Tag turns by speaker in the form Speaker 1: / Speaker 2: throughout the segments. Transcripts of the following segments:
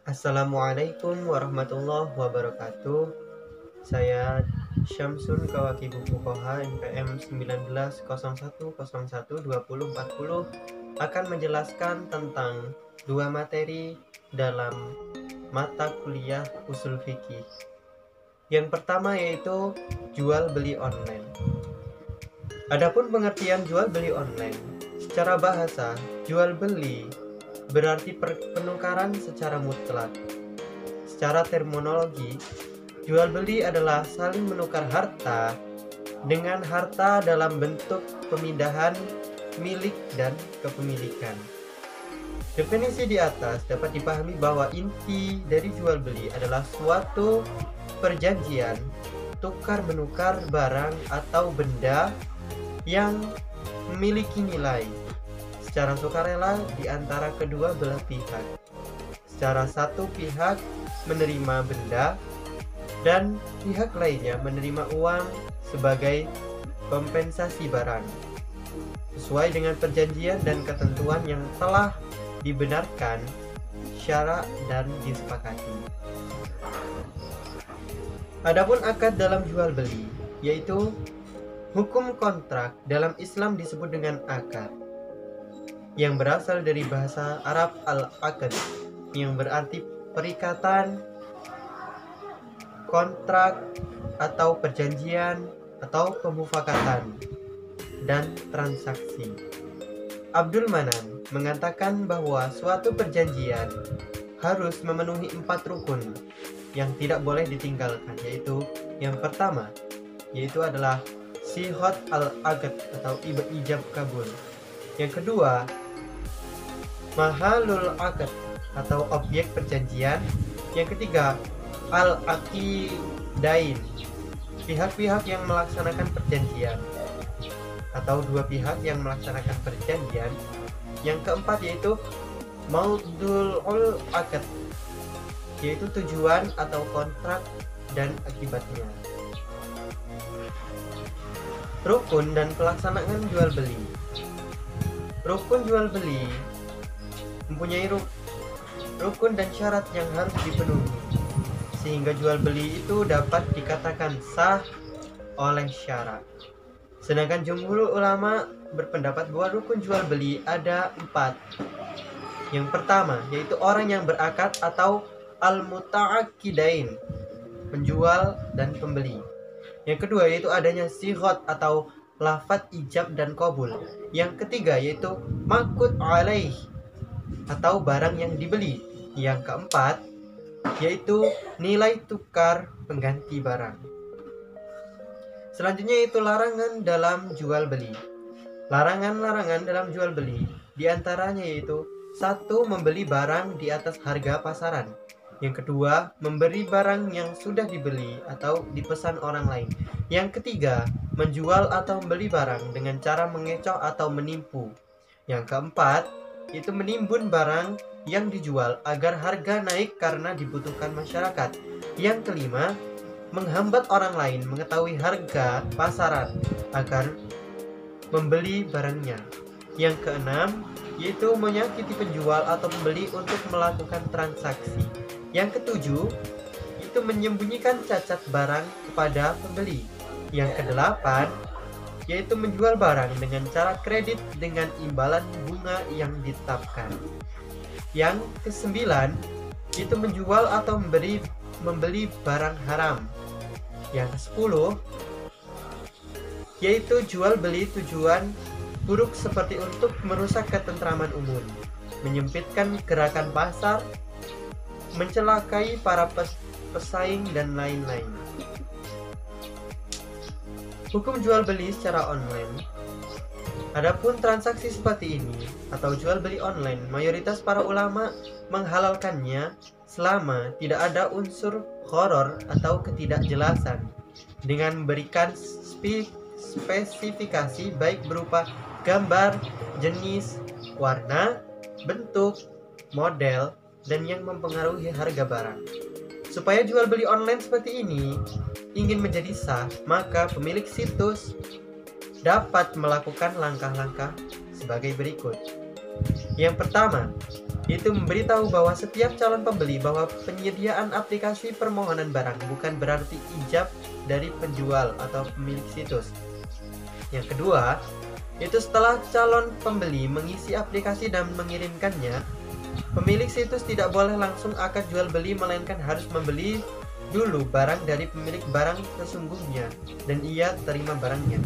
Speaker 1: Assalamualaikum warahmatullahi wabarakatuh. Saya Syamsun Kawakibu Fuqaha NPM 1901012040 akan menjelaskan tentang dua materi dalam mata kuliah usul fikih. Yang pertama yaitu jual beli online. Adapun pengertian jual beli online, secara bahasa jual beli berarti penukaran secara mutlak. Secara terminologi, jual beli adalah saling menukar harta dengan harta dalam bentuk pemindahan milik dan kepemilikan. Definisi di atas dapat dipahami bahwa inti dari jual beli adalah suatu perjanjian tukar-menukar barang atau benda yang memiliki nilai secara sukarela di antara kedua belah pihak. Secara satu pihak menerima benda dan pihak lainnya menerima uang sebagai kompensasi barang sesuai dengan perjanjian dan ketentuan yang telah dibenarkan syara dan disepakati. Adapun akad dalam jual beli, yaitu hukum kontrak dalam Islam disebut dengan akad, yang berasal dari bahasa Arab al-aqd, yang berarti perikatan, kontrak atau perjanjian atau pemufakatan dan transaksi. Abdul Manan mengatakan bahwa suatu perjanjian harus memenuhi 4 rukun yang tidak boleh ditinggalkan, yaitu yang pertama yaitu adalah sihhat al-aqd atau ijab kabul. Yang kedua, mahalul aqd atau objek perjanjian. Yang ketiga, al-aqidain, pihak-pihak yang melaksanakan perjanjian atau dua pihak yang melaksanakan perjanjian. Yang keempat yaitu maudhu'ul aqd, yaitu tujuan atau kontrak dan akibatnya. Rukun dan pelaksanaan jual beli. Rukun jual beli mempunyai rukun dan syarat yang harus dipenuhi sehingga jual beli itu dapat dikatakan sah oleh syara. Sedangkan jumhur ulama berpendapat bahwa rukun jual beli ada 4. Yang pertama yaitu orang yang berakad atau al-muta'aqidain, penjual dan pembeli. Yang kedua yaitu adanya sihhat atau lafaz ijab dan qabul. Yang ketiga yaitu maqud alaih atau barang yang dibeli. Yang keempat yaitu nilai tukar pengganti barang. Selanjutnya yaitu larangan dalam jual beli. Larangan-larangan dalam jual beli diantaranya yaitu 1. Membeli barang di atas harga pasaran. Yang kedua, memberi barang yang sudah dibeli atau dipesan orang lain. Yang ketiga, menjual atau membeli barang dengan cara mengecoh atau menipu. Yang keempat, itu menimbun barang yang dijual agar harga naik karena dibutuhkan masyarakat. Yang kelima, menghambat orang lain mengetahui harga pasaran agar membeli barangnya. Yang keenam, yaitu menyakiti penjual atau pembeli untuk melakukan transaksi. Yang ketujuh, itu menyembunyikan cacat barang kepada pembeli. Yang kedelapan, yaitu menjual barang dengan cara kredit dengan imbalan bunga yang ditetapkan. Yang kesembilan, itu menjual atau membeli barang haram. Yang kesepuluh, yaitu jual beli tujuan buruk seperti untuk merusak ketentraman umum, menyempitkan gerakan pasar, mencelakai para pesaing dan lain-lain. Hukum jual beli secara online. Adapun transaksi seperti ini atau jual beli online, mayoritas para ulama menghalalkannya selama tidak ada unsur gharar atau ketidakjelasan, dengan memberikan spesifikasi baik berupa gambar, jenis, warna, bentuk, model, dan yang mempengaruhi harga barang. Supaya jual beli online seperti ini ingin menjadi sah, maka pemilik situs dapat melakukan langkah-langkah sebagai berikut. Yang pertama, itu memberitahu bahwa setiap calon pembeli bahwa penyediaan aplikasi permohonan barang bukan berarti ijab dari penjual atau pemilik situs. Yang kedua, itu setelah calon pembeli mengisi aplikasi dan mengirimkannya, pemilik situs tidak boleh langsung akad jual beli, melainkan harus membeli dulu barang dari pemilik barang sesungguhnya dan ia terima barangnya.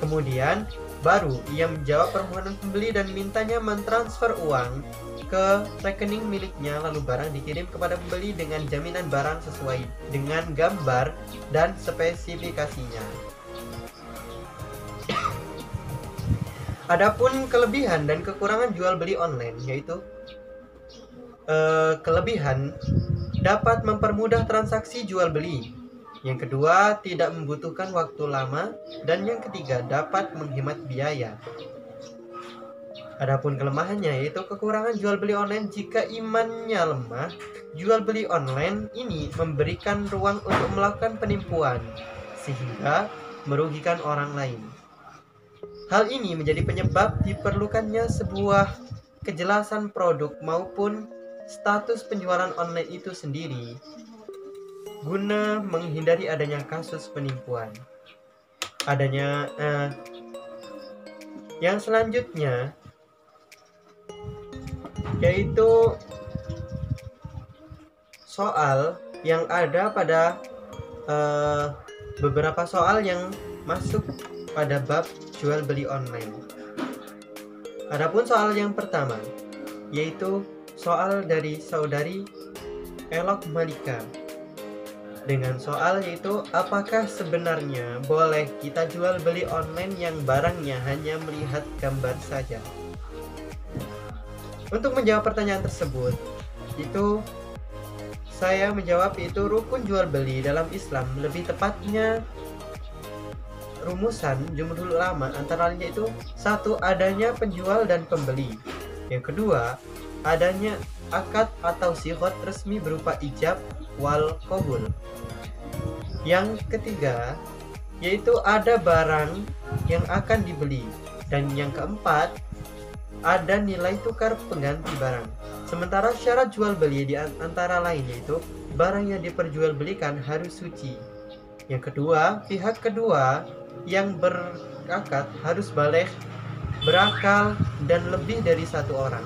Speaker 1: Kemudian baru ia menjawab permohonan pembeli dan mintanya mentransfer uang ke rekening miliknya, lalu barang dikirim kepada pembeli dengan jaminan barang sesuai dengan gambar dan spesifikasinya. Adapun kelebihan dan kekurangan jual beli online, yaitu kelebihan dapat mempermudah transaksi jual beli. Yang kedua, tidak membutuhkan waktu lama, dan yang ketiga, dapat menghemat biaya. Adapun kelemahannya yaitu kekurangan jual beli online. Jika imannya lemah, jual beli online ini memberikan ruang untuk melakukan penipuan sehingga merugikan orang lain. Hal ini menjadi penyebab diperlukannya sebuah kejelasan produk maupun status penjualan online itu sendiri guna menghindari adanya kasus penipuan. Yang selanjutnya yaitu soal yang ada pada beberapa soal yang masuk pada bab jual beli online. Adapun soal yang pertama yaitu soal dari saudari Elok Malika dengan soal yaitu apakah sebenarnya boleh kita jual beli online yang barangnya hanya melihat gambar saja. Untuk menjawab pertanyaan tersebut, itu saya menjawab itu rukun jual beli dalam Islam, lebih tepatnya rumusan jumhur ulama antara lain yaitu satu, adanya penjual dan pembeli. Yang kedua, adanya akad atau sighah resmi berupa ijab wal qabul. Yang ketiga, yaitu ada barang yang akan dibeli. Dan yang keempat, ada nilai tukar pengganti barang. Sementara syarat jual beli di antara lain yaitu barang yang diperjualbelikan harus suci. Yang kedua, pihak kedua yang berakad harus baligh, berakal, dan lebih dari satu orang.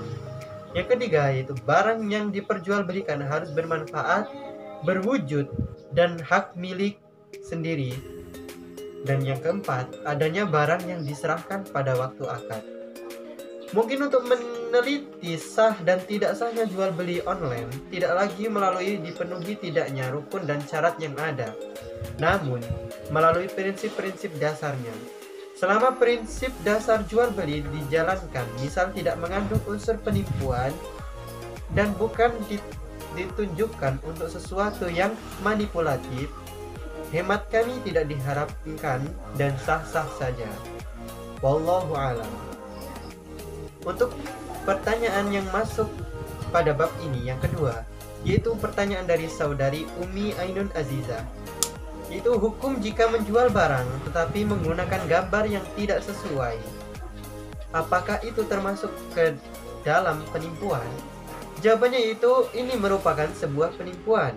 Speaker 1: Yang ketiga yaitu barang yang diperjualbelikan harus bermanfaat, berwujud, dan hak milik sendiri. Dan yang keempat, adanya barang yang diserahkan pada waktu akad. Mungkin untuk meneliti sah dan tidak sahnya jual beli online tidak lagi melalui dipenuhi tidaknya rukun dan syarat yang ada, namun melalui prinsip-prinsip dasarnya. Selama prinsip dasar jual beli dijalankan, misal tidak mengandung unsur penipuan dan bukan ditunjukkan untuk sesuatu yang manipulatif, hemat kami tidak diharapkan dan sah-sah saja. Wallahu a'lam. Untuk pertanyaan yang masuk pada bab ini yang kedua, yaitu pertanyaan dari saudari Umi Ainun Aziza, yaitu hukum jika menjual barang tetapi menggunakan gambar yang tidak sesuai, apakah itu termasuk ke dalam penipuan? Jawabannya itu ini merupakan sebuah penipuan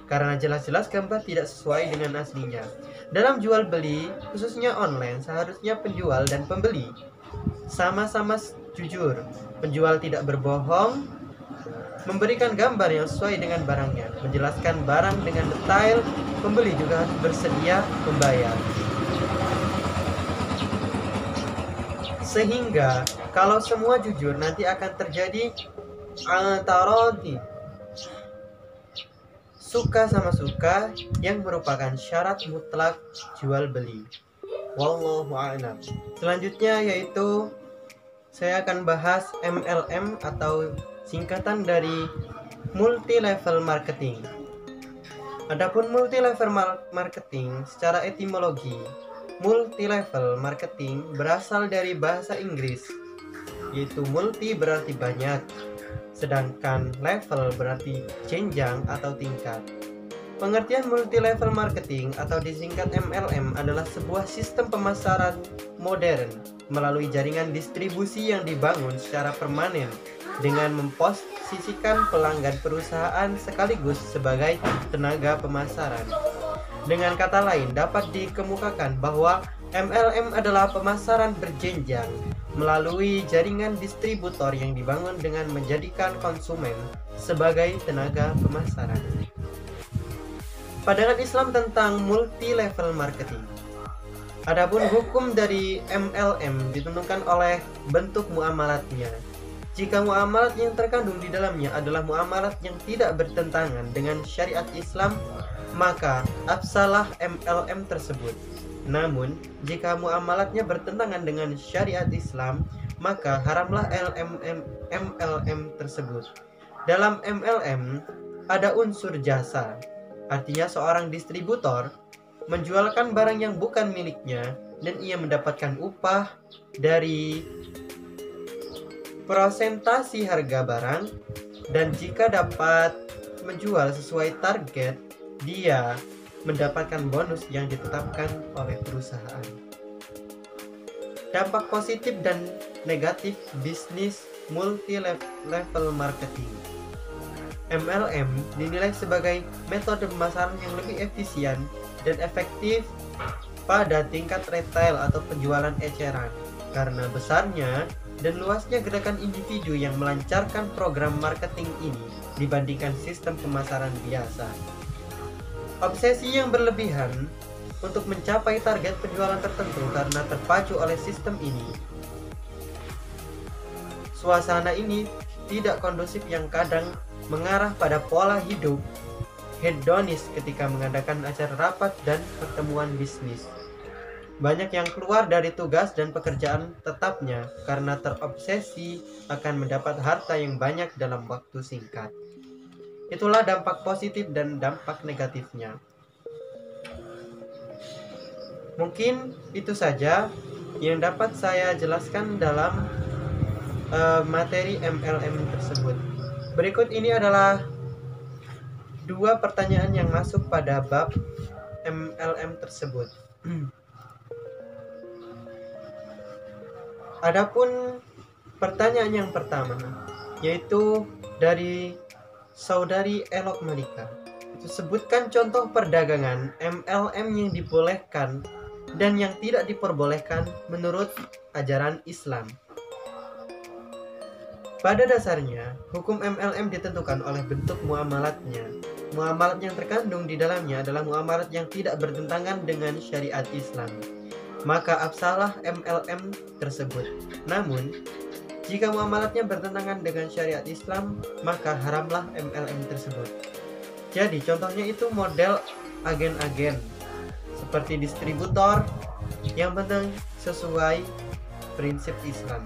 Speaker 1: karena jelas-jelas gambar tidak sesuai dengan aslinya. Dalam jual beli khususnya online, seharusnya penjual dan pembeli sama-sama jujur. Penjual tidak berbohong, memberikan gambar yang sesuai dengan barangnya, menjelaskan barang dengan detail. Pembeli juga harus bersedia membayar. Sehingga kalau semua jujur, nanti akan terjadi tarodi, suka sama suka, yang merupakan syarat mutlak jual beli. Wallahu a'lam. Selanjutnya yaitu saya akan bahas MLM atau singkatan dari multi level marketing. Adapun multi level marketing secara etimologi, multi level marketing berasal dari bahasa Inggris, yaitu multi berarti banyak, sedangkan level berarti jenjang atau tingkat. Pengertian multi level marketing atau disingkat MLM adalah sebuah sistem pemasaran modern melalui jaringan distribusi yang dibangun secara permanen dengan memposisikan pelanggan perusahaan sekaligus sebagai tenaga pemasaran. Dengan kata lain, dapat dikemukakan bahwa MLM adalah pemasaran berjenjang melalui jaringan distributor yang dibangun dengan menjadikan konsumen sebagai tenaga pemasaran. Pandangan Islam tentang multi level marketing. Adapun hukum dari MLM ditentukan oleh bentuk muamalatnya. Jika muamalat yang terkandung di dalamnya adalah muamalat yang tidak bertentangan dengan syariat Islam, maka absalah MLM tersebut. Namun, jika muamalatnya bertentangan dengan syariat Islam, maka haramlah MLM tersebut. Dalam MLM ada unsur jasa. Artinya seorang distributor menjualkan barang yang bukan miliknya dan ia mendapatkan upah dari persentase harga barang, dan jika dapat menjual sesuai target, dia mendapatkan bonus yang ditetapkan oleh perusahaan. Dampak positif dan negatif bisnis multi level marketing. MLM dinilai sebagai metode pemasaran yang lebih efisien dan efektif pada tingkat retail atau penjualan eceran karena besarnya dan luasnya gerakan individu yang melancarkan program marketing ini dibandingkan sistem pemasaran biasa. Obsesi yang berlebihan untuk mencapai target penjualan tertentu karena terpacu oleh sistem ini. Suasana ini tidak kondusif yang kadang mengarah pada pola hidup hedonis ketika mengadakan acara rapat dan pertemuan bisnis. Banyak yang keluar dari tugas dan pekerjaan tetapnya karena terobsesi akan mendapat harta yang banyak dalam waktu singkat. Itulah dampak positif dan dampak negatifnya. Mungkin itu saja yang dapat saya jelaskan dalam materi MLM tersebut. Berikut ini adalah 2 pertanyaan yang masuk pada bab MLM tersebut. Adapun pertanyaan yang pertama, yaitu dari Saudari Elok Malika. Sebutkan contoh perdagangan MLM yang dibolehkan dan yang tidak diperbolehkan menurut ajaran Islam. Pada dasarnya, hukum MLM ditentukan oleh bentuk muamalatnya. Muamalat yang terkandung di dalamnya adalah muamalat yang tidak bertentangan dengan syariat Islam. Maka absalah MLM tersebut. Namun, jika muamalatnya bertentangan dengan syariat Islam, maka haramlah MLM tersebut. Jadi, contohnya itu model agen-agen seperti distributor yang penting sesuai prinsip Islam.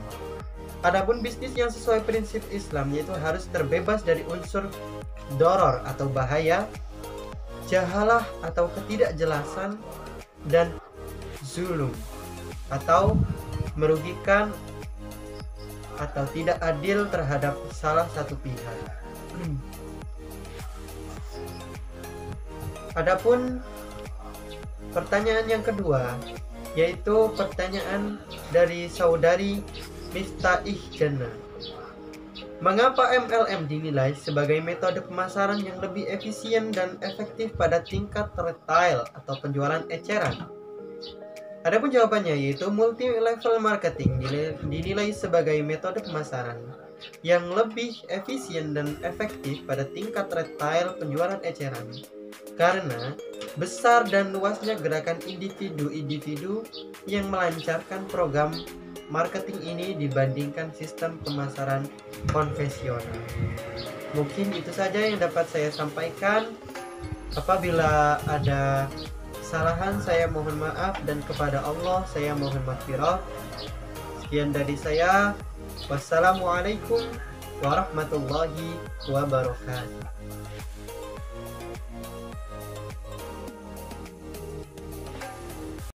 Speaker 1: Adapun bisnis yang sesuai prinsip Islam yaitu harus terbebas dari unsur doror atau bahaya, jahalah atau ketidakjelasan, dan zulum atau merugikan atau tidak adil terhadap salah satu pihak. Adapun pertanyaan yang kedua yaitu pertanyaan dari Saudari Miftahih Jannah. Mengapa MLM dinilai sebagai metode pemasaran yang lebih efisien dan efektif pada tingkat retail atau penjualan eceran? Adapun jawabannya yaitu multi level marketing dinilai sebagai metode pemasaran yang lebih efisien dan efektif pada tingkat retail penjualan eceran karena besar dan luasnya gerakan individu-individu yang melancarkan program marketing ini dibandingkan sistem pemasaran konvensional. Mungkin itu saja yang dapat saya sampaikan. Apabila ada kesalahan saya mohon maaf, dan kepada Allah saya mohon maghfirah. Sekian dari saya. Wassalamualaikum warahmatullahi wabarakatuh.